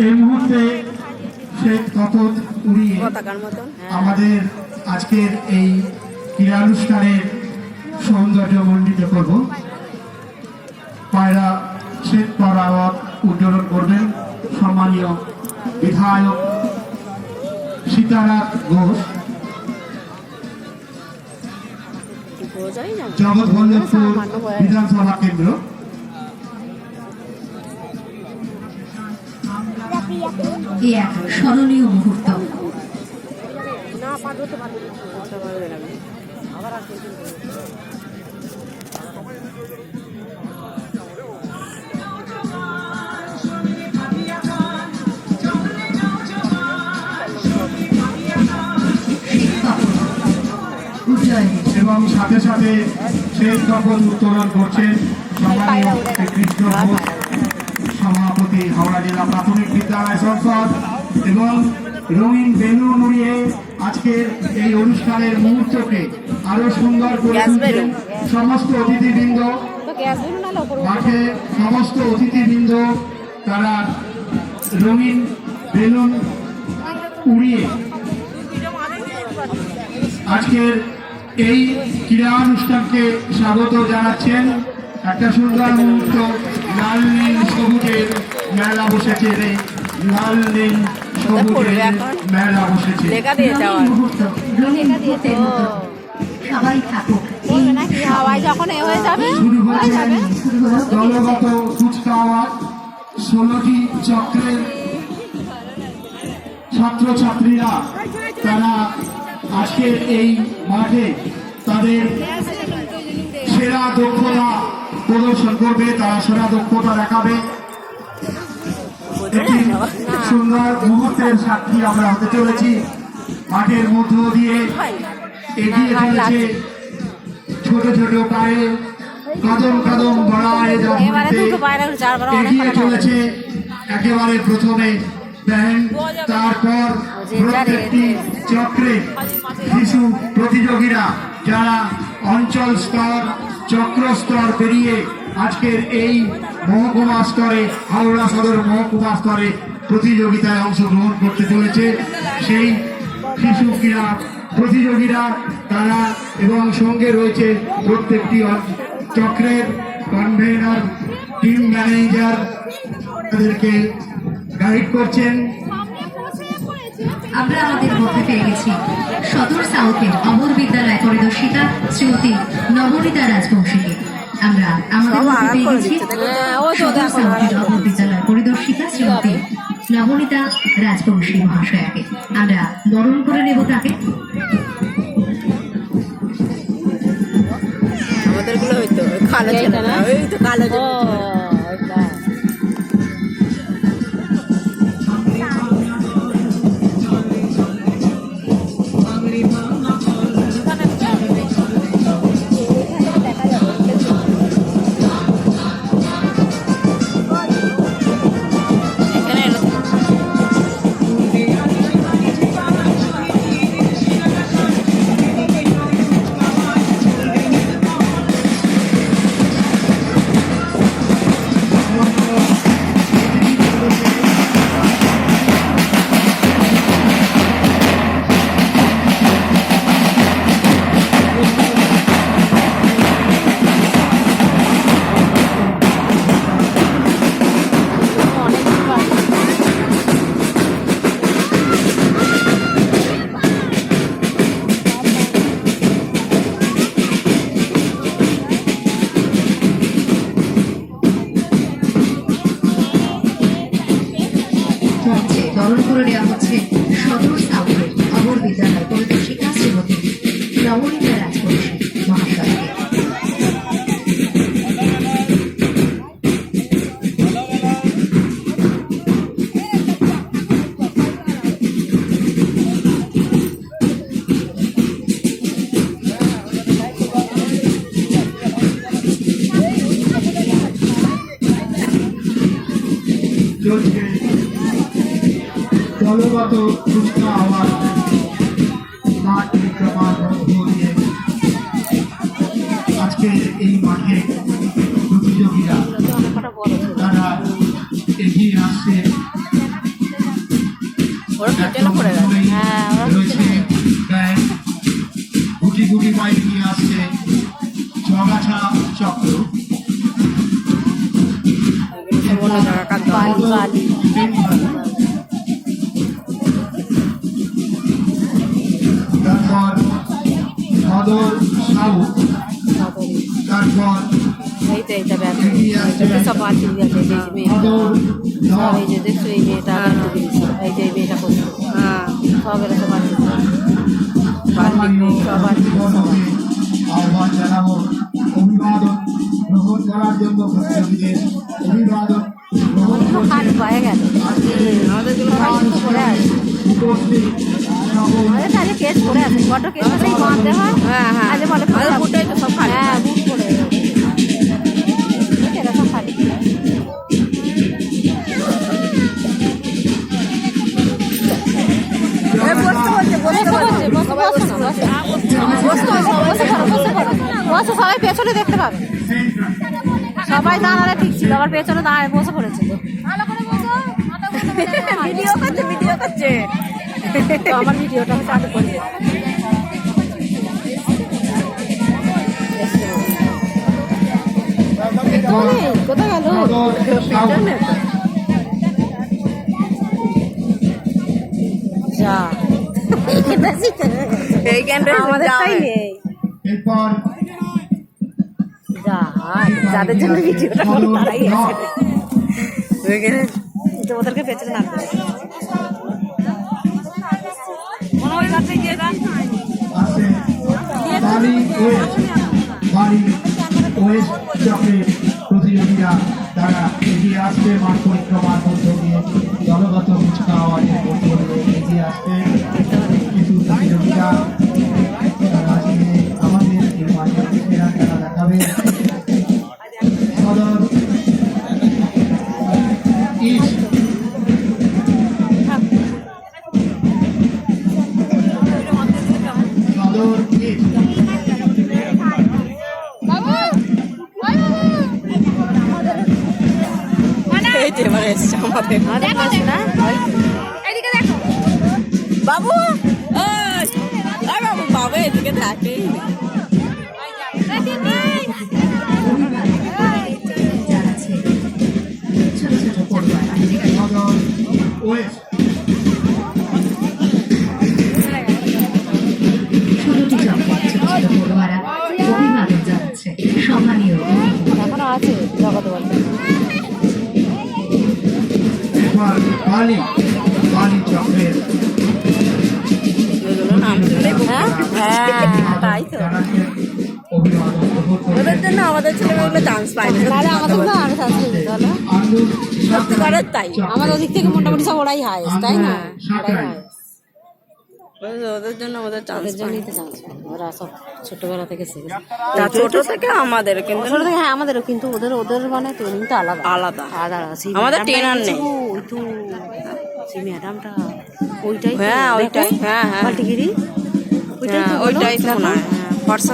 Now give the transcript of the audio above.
এই মুহূর্তে শেখ তপত উড়িয়ে আমাদের আজকের এই ক্রীড়ানুষ্ঠানের সৌন্দর্য মণ্ডিত করব। পায়রা শেখ পরাওয়াত উদ্বোধন করবেন সম্মানীয় বিধায়ক সীতারাম ঘোষ, জগৎবল্লভপুর বিধানসভা কেন্দ্র। এক স্মরণীয় মুহূর্ত। এবং সাথে সাথে শেষ তপন উত্তোলন করছেন সম্মানীয় কৃষ্ণ ঘোষ, সভাপতি হাওড়া জেলা প্রাথমিক বিদ্যালয় সংসদ, এবং রঙিন বেলুন উড়িয়ে আজকের এই অনুষ্ঠানের মুহূর্তকে আরো সুন্দর করে তুলছেন সমস্ত অতিথিবৃন্দ। মাঠে সমস্ত অতিথিবৃন্দ তারা রঙিন বেলুন উড়িয়ে আজকের এই ক্রীড়া অনুষ্ঠানকে স্বাগত জানাচ্ছেন। একটা সুন্দর মুহূর্ত, লাল নীল সবুজের মেলা বসেছে, লাল নীল সবুজের মেলা বসেছে। সবাই থাকুক, শুরু হয়েছে দলগত কুচকাওয়াজ। 16টি চক্রের ছাত্রছাত্রীরা তারা আজকের এই মাঠে তাদের সেরা দক্ষতা প্রদর্শন করবে, তারা সেরা দক্ষতা দেখাবে। একটি সুন্দর মুহূর্তের সাক্ষী আমরা হতে চলেছি। মাঠের মধ্য দিয়ে এগিয়ে চলেছে ছোট ছোট পায়ে, কদম কদম বড়ায় এগিয়ে চলেছে। একেবারে প্রথমে ব্যান্ড, তারপর প্রত্যেকটি চক্রে শিশু প্রতিযোগীরা যারা অঞ্চল স্তর, চক্র স্তর পেরিয়ে আজকের এই মহকুমা স্তরে, হাওড়া সদর মহকুমা স্তরে প্রতিযোগিতায় অংশগ্রহণ করতে চলেছে। সেই শিশু ক্রীড়া প্রতিযোগীরা তারা এবং সঙ্গে রয়েছে প্রত্যেকটি চক্রের কনভেনার, টিম ম্যানেজার, তাদেরকে গাইড করছেন। আমরা আমাদের মধ্যে পেয়ে গেছি সদর সাউথের অমর বিদ্যালয় পরিদর্শিকা শ্রীমতী নবনীতা রাজবংশীকে। আমরা আমাদের মধ্যে পেয়ে গেছি সদর সাউথের অমর বিদ্যালয় পরিদর্শিকা শ্রীমতী নবনীতা রাজবংশী মহাশয়াকে। আমরা বরণ করে নেব তাকে। আমাদের গুলো হইতো কালো ছিল না, ওই তো কালো বরণ করে নেওয়া হচ্ছে সদর সাউথের অমর বিদ্যালয় পরিদর্শিকা শ্রীমতী নবনীতা রাজবংশী মহাশয়কে। দলগত কুচকা আওয়াজ মাঠ পরিক্রমার মধ্য দিয়ে আজকের এই মাঠে প্রতিযোগীরা তারা এগিয়ে আসছে চক্র অন্য জায়গাকার দল বালি তারপর সদর সাউথ, তারপর এই তো এইটা ব্যাপার এগিয়ে আসছে সব পাঁচিল আছে এই যে মেয়ে সদর সব এই নর্থ। যে দেখছো এই মেয়েটা এই যে এই মেয়েটা করছে হ্যাঁ সব এরা সব আছে সম্মানীয় অতিথিবর্গকে আহ্বান জানাবো অভিবাদন গ্রহণ করার জন্য প্রতিযোগীদের অভিবাদন গ্রহণ করতে খাট পায়ে গেল আমাদের গুলো পড়ে আছে উপস্থিত সকল আমাদের কাছে কেস পড়ে আছে বড় কেস করেই বাঁধতে হয় হ্যাঁ হ্যাঁ আজ বলে আমাদের বুটটাই তো সব খালি হ্যাঁ বুট পড়ে এটা সব খালি সবাই পেছনে দেখতে পাবে সবাই দাঁড়ালে ঠিক ছিল আবার পেছনে দাঁড়ায় বসে পড়েছিল ভিডিও করছে তো আমার ভিডিওটা চালু করে কোথায় গেল যা এইখানটা আমাদেরটাই নেই এরপর যা যাদের জন্য ভিডিওটা তারাই আছে ওইখানে তো ওদেরকে পেছনে নামতে আছে বাড়ি ওয়েস্ট চক্রের প্রতিযোগীরা তারা এগিয়ে আসবে মাঠ পরিক্রমার মধ্য দিয়ে দলগত কুচকাওয়াজের মধ্য দিয়ে এগিয়ে আসবে কিছু প্রতিযোগীরা তারা আজকে আমাদের এই মাঠের সেরা খেলা দেখাবে সদর ইস্ট সদর ইস্ট এই যে এবার এসছে আমাদের বাবু বাবু বাবু এদিকে থাকে যারা আছে ছোট ছোট পরিবার সদর ওয়েস্ট 16টি চক্রের ছোট ছোট পড়ুয়ারা অভিবাদন জানাচ্ছে সম্মানীয় অতিথি এখনো আছে জগৎ বলতে এবার বালি চক্রের তাই তো অভিবাদন গ্রহণ করবে ওদের জন্য আমাদের ছেলেমেয়েগুলো চান্স পায় না আমাদের তো আরো চান্স পেয়ে গেল আন্দোলন সত্যিকারের তাই আমাদের ওদিক থেকে মোটামুটি সব ওরাই হাই তাই না সাঁকরাই ওদের জন্য আমাদের চান্সের জন্যই তো চান্স পায় ওরা সব ছোটবেলা থেকে শিখেছে ছোট থেকে আমাদের কিন্তু ছোট থেকে হ্যাঁ আমাদেরও কিন্তু ওদের ওদের মানে ট্রেনিংটা আলাদা আলাদা আমাদের ট্রেনার নেই ওই তো সেই ম্যাডামটা ওইটাই হ্যাঁ ওইটাই হ্যাঁ হ্যাঁ মাল্টিগিরি ওইটাই তো ওইটাই তো না ফর্সা